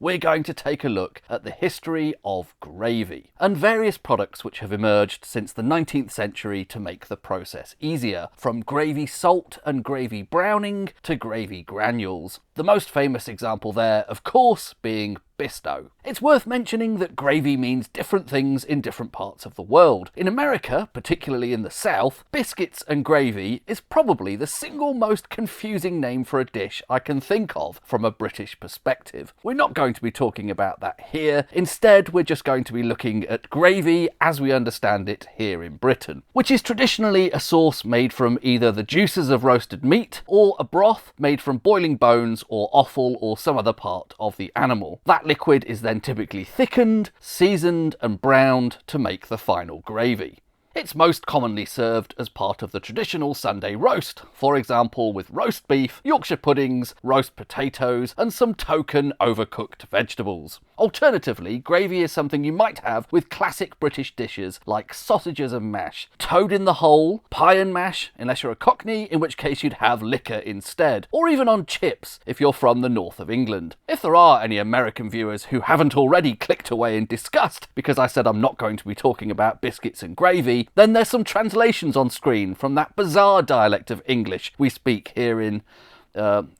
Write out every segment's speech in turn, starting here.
we're going to take a look at the history of gravy and various products which have emerged since the 19th century to make the process easier, from gravy salt and gravy browning to gravy granules. The most famous example there, of course, being Bisto. It's worth mentioning that gravy means different things in different parts of the world. In America, particularly in the South, biscuits and gravy is probably the single most confusing name for a dish I can think of from a British perspective. We're not going to be talking about that here. Instead, we're just going to be looking at gravy as we understand it here in Britain, which is traditionally a sauce made from either the juices of roasted meat or a broth made from boiling bones or offal or some other part of the animal. That liquid is then typically thickened, seasoned and browned to make the final gravy. It's most commonly served as part of the traditional Sunday roast, for example with roast beef, Yorkshire puddings, roast potatoes and some token overcooked vegetables. Alternatively, gravy is something you might have with classic British dishes like sausages and mash, toad in the hole, pie and mash, unless you're a Cockney, in which case you'd have liquor instead, or even on chips if you're from the north of England. If there are any American viewers who haven't already clicked away in disgust because I said I'm not going to be talking about biscuits and gravy, then there's some translations on screen from that bizarre dialect of English we speak here in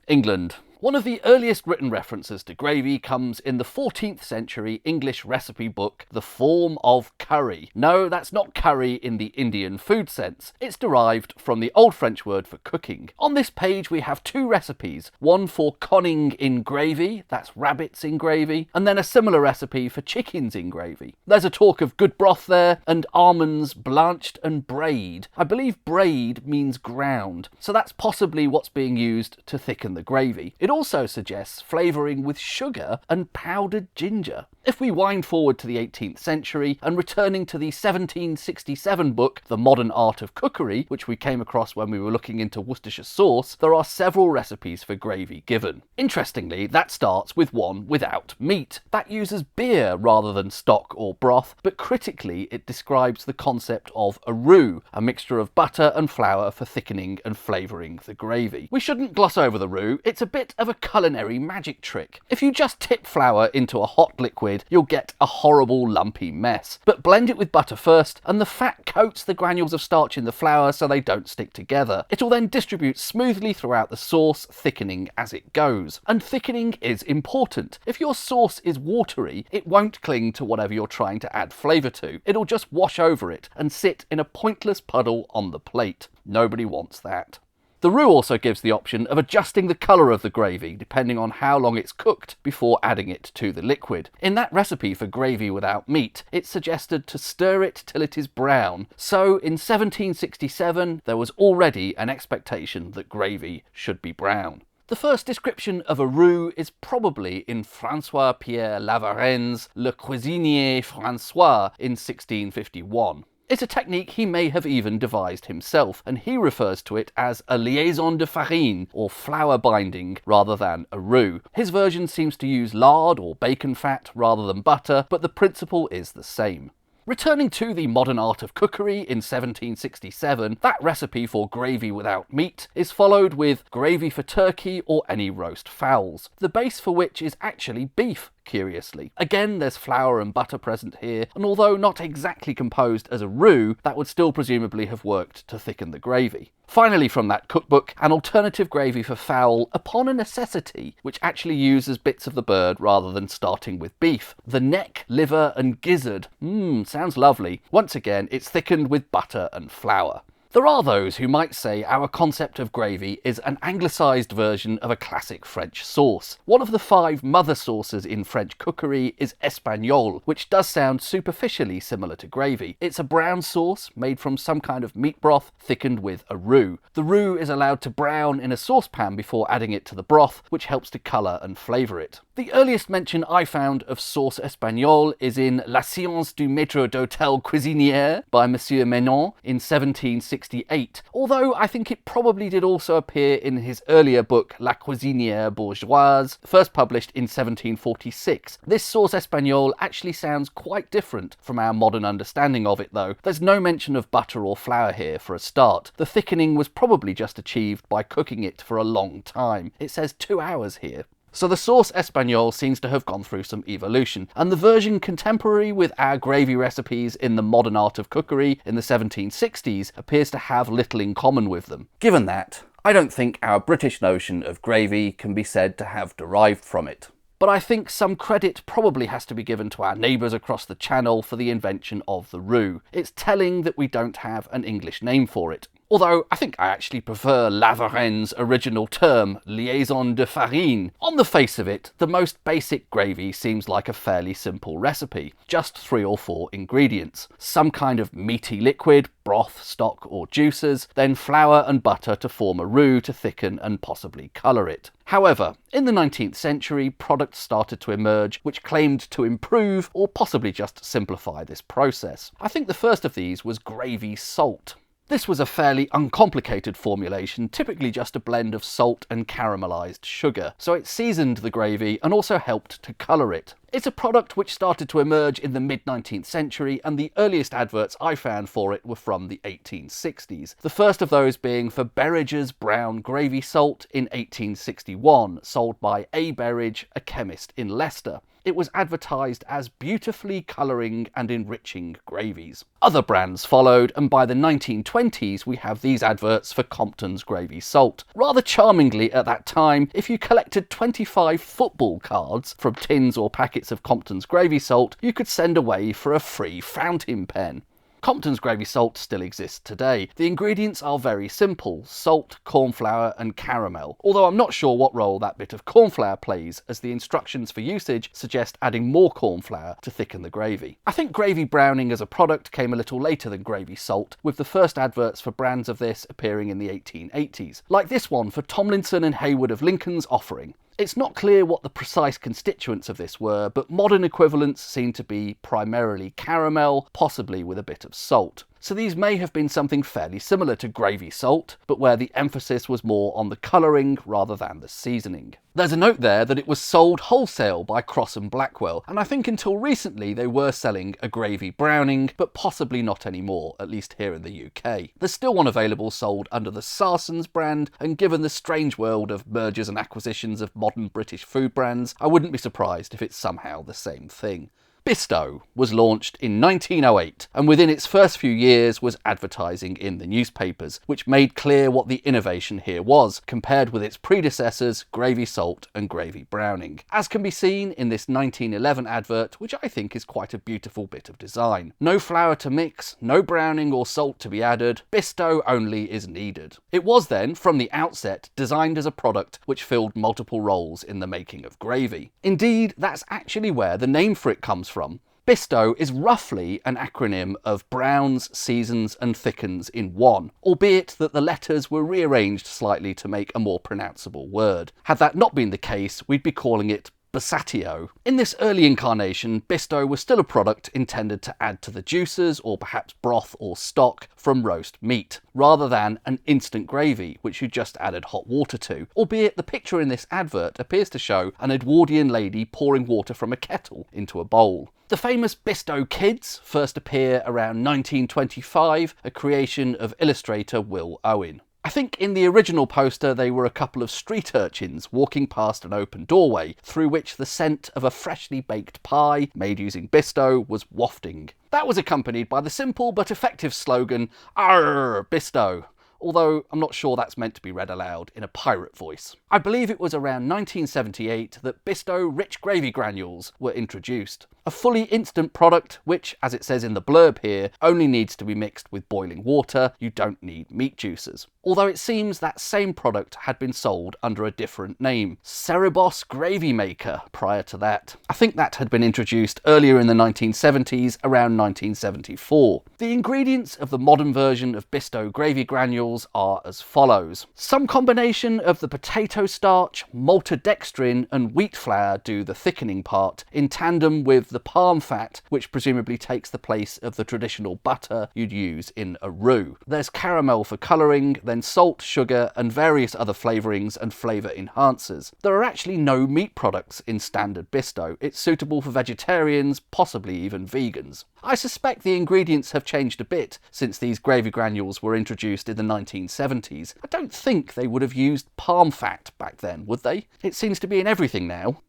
England. One of the earliest written references to gravy comes in the 14th century English recipe book, The Form of Curry. No, that's not curry in the Indian food sense. It's derived from the Old French word for cooking. On this page we have two recipes, one for conning in gravy, that's rabbits in gravy, and then a similar recipe for chickens in gravy. There's a talk of good broth there, and almonds blanched and brayed. I believe brayed means ground, so that's possibly what's being used to thicken the gravy. It also suggests flavouring with sugar and powdered ginger. If we wind forward to the 18th century and returning to the 1767 book, The Modern Art of Cookery, which we came across when we were looking into Worcestershire sauce, there are several recipes for gravy given. Interestingly, that starts with one without meat. That uses beer rather than stock or broth, but critically it describes the concept of a roux, a mixture of butter and flour for thickening and flavouring the gravy. We shouldn't gloss over the roux, it's a bit of a culinary magic trick. If you just tip flour into a hot liquid, you'll get a horrible lumpy mess. But blend it with butter first, and the fat coats the granules of starch in the flour so they don't stick together. It'll then distribute smoothly throughout the sauce, thickening as it goes. And thickening is important. If your sauce is watery, it won't cling to whatever you're trying to add flavour to. It'll just wash over it and sit in a pointless puddle on the plate. Nobody wants that. The roux also gives the option of adjusting the colour of the gravy depending on how long it's cooked before adding it to the liquid. In that recipe for gravy without meat, it's suggested to stir it till it is brown. So in 1767, there was already an expectation that gravy should be brown. The first description of a roux is probably in François-Pierre Lavarenne's Le Cuisinier François in 1651. It's a technique he may have even devised himself, and he refers to it as a liaison de farine, or flour binding, rather than a roux. His version seems to use lard or bacon fat rather than butter, but the principle is the same. Returning to The Modern Art of Cookery in 1767, that recipe for gravy without meat is followed with gravy for turkey or any roast fowls, the base for which is actually beef, curiously. Again, there's flour and butter present here, and although not exactly composed as a roux, that would still presumably have worked to thicken the gravy. Finally, from that cookbook, an alternative gravy for fowl upon a necessity, which actually uses bits of the bird rather than starting with beef. The neck, liver and gizzard. Sounds lovely. Once again, it's thickened with butter and flour. There are those who might say our concept of gravy is an anglicised version of a classic French sauce. One of the 5 mother sauces in French cookery is espagnole, which does sound superficially similar to gravy. It's a brown sauce made from some kind of meat broth thickened with a roux. The roux is allowed to brown in a saucepan before adding it to the broth, which helps to colour and flavour it. The earliest mention I found of sauce espagnole is in La Science du Maître d'Hôtel Cuisinier by Monsieur Menon in 1768, although I think it probably did also appear in his earlier book La Cuisinière Bourgeoise, first published in 1746. This sauce espagnole actually sounds quite different from our modern understanding of it though. There's no mention of butter or flour here for a start. The thickening was probably just achieved by cooking it for a long time. It says 2 hours here. So the sauce espagnole seems to have gone through some evolution, and the version contemporary with our gravy recipes in the modern art of cookery in the 1760s appears to have little in common with them. Given that, I don't think our British notion of gravy can be said to have derived from it. But I think some credit probably has to be given to our neighbours across the channel for the invention of the roux. It's telling that we don't have an English name for it. Although I think I actually prefer La Varenne's original term, liaison de farine. On the face of it, the most basic gravy seems like a fairly simple recipe, just 3 or 4 ingredients. Some kind of meaty liquid, broth, stock or juices, then flour and butter to form a roux to thicken and possibly colour it. However, in the 19th century, products started to emerge which claimed to improve or possibly just simplify this process. I think the first of these was gravy salt. This was a fairly uncomplicated formulation, typically just a blend of salt and caramelised sugar, so it seasoned the gravy and also helped to colour it. It's a product which started to emerge in the mid-19th century, and the earliest adverts I found for it were from the 1860s. The first of those being for Berridge's brown gravy salt in 1861, sold by A. Berridge, a chemist in Leicester. It was advertised as beautifully colouring and enriching gravies. Other brands followed, and by the 1920s we have these adverts for Compton's gravy salt. Rather charmingly at that time, if you collected 25 football cards from tins or packets of Compton's gravy salt, you could send away for a free fountain pen. Compton's gravy salt still exists today. The ingredients are very simple: salt, corn flour and caramel, although I'm not sure what role that bit of corn flour plays, as the instructions for usage suggest adding more corn flour to thicken the gravy. I think gravy browning as a product came a little later than gravy salt, with the first adverts for brands of this appearing in the 1880s, like this one for Tomlinson and Haywood of Lincoln's Offering. It's not clear what the precise constituents of this were, but modern equivalents seem to be primarily caramel, possibly with a bit of salt. So these may have been something fairly similar to gravy salt, but where the emphasis was more on the colouring rather than the seasoning. There's a note there that it was sold wholesale by Cross and Blackwell, and I think until recently they were selling a gravy browning, but possibly not anymore, at least here in the UK. There's still one available sold under the Sarson's brand, and given the strange world of mergers and acquisitions of modern British food brands, I wouldn't be surprised if it's somehow the same thing. Bisto was launched in 1908, and within its first few years was advertising in the newspapers, which made clear what the innovation here was, compared with its predecessors, gravy salt and gravy browning. As can be seen in this 1911 advert, which I think is quite a beautiful bit of design. No flour to mix, no browning or salt to be added, Bisto only is needed. It was then, from the outset, designed as a product which filled multiple roles in the making of gravy. Indeed, that's actually where the name for it comes from. Bisto is roughly an acronym of browns, seasons and thickens in one, albeit that the letters were rearranged slightly to make a more pronounceable word. Had that not been the case, we'd be calling it Basatio. In this early incarnation, Bisto was still a product intended to add to the juices, or perhaps broth or stock, from roast meat, rather than an instant gravy, which you just added hot water to, albeit the picture in this advert appears to show an Edwardian lady pouring water from a kettle into a bowl. The famous Bisto Kids first appear around 1925, a creation of illustrator Will Owen. I think in the original poster they were a couple of street urchins walking past an open doorway through which the scent of a freshly baked pie made using Bisto was wafting. That was accompanied by the simple but effective slogan, "Arr, Bisto," although I'm not sure that's meant to be read aloud in a pirate voice. I believe it was around 1978 that Bisto Rich Gravy Granules were introduced. A fully instant product which, as it says in the blurb here, only needs to be mixed with boiling water. You don't need meat juices. Although it seems that same product had been sold under a different name, Cerebos Gravy Maker, prior to that. I think that had been introduced earlier in the 1970s, around 1974. The ingredients of the modern version of Bisto Gravy Granules are as follows. Some combination of the potato starch, maltodextrin and wheat flour do the thickening part, in tandem with the palm fat, which presumably takes the place of the traditional butter you'd use in a roux. There's caramel for colouring, then salt, sugar, and various other flavourings and flavour enhancers. There are actually no meat products in standard Bisto. It's suitable for vegetarians, possibly even vegans. I suspect the ingredients have changed a bit since these gravy granules were introduced in the 1970s. I don't think they would have used palm fat back then, would they? It seems to be in everything now.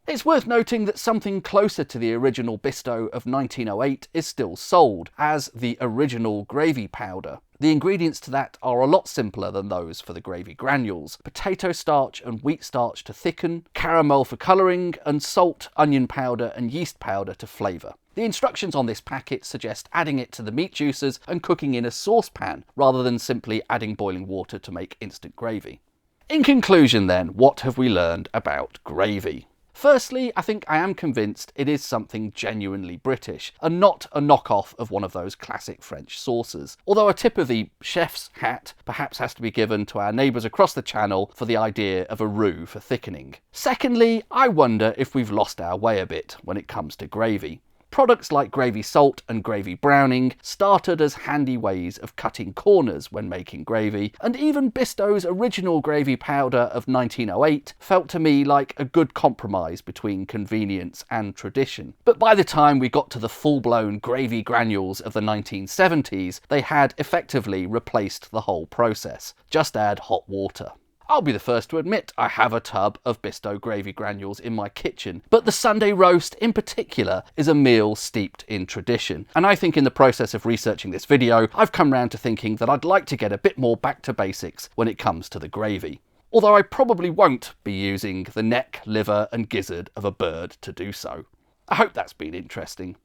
It's worth noting that something closer to the original Bisto of 1908 is still sold as the original gravy powder. The ingredients to that are a lot simpler than those for the gravy granules. Potato starch and wheat starch to thicken, caramel for colouring, and salt, onion powder and yeast powder to flavour. The instructions on this packet suggest adding it to the meat juices and cooking in a saucepan, rather than simply adding boiling water to make instant gravy. In conclusion then, what have we learned about gravy? Firstly, I think I am convinced it is something genuinely British, and not a knockoff of one of those classic French sauces. Although a tip of the chef's hat perhaps has to be given to our neighbours across the channel for the idea of a roux for thickening. Secondly, I wonder if we've lost our way a bit when it comes to gravy. Products like gravy salt and gravy browning started as handy ways of cutting corners when making gravy, and even Bisto's original gravy powder of 1908 felt to me like a good compromise between convenience and tradition. But by the time we got to the full-blown gravy granules of the 1970s, they had effectively replaced the whole process. Just add hot water. I'll be the first to admit I have a tub of Bisto gravy granules in my kitchen, but the Sunday roast in particular is a meal steeped in tradition. And I think in the process of researching this video, I've come round to thinking that I'd like to get a bit more back to basics when it comes to the gravy. Although I probably won't be using the neck, liver and gizzard of a bird to do so. I hope that's been interesting.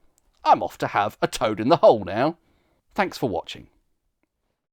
I'm off to have a toad in the hole now. Thanks for watching.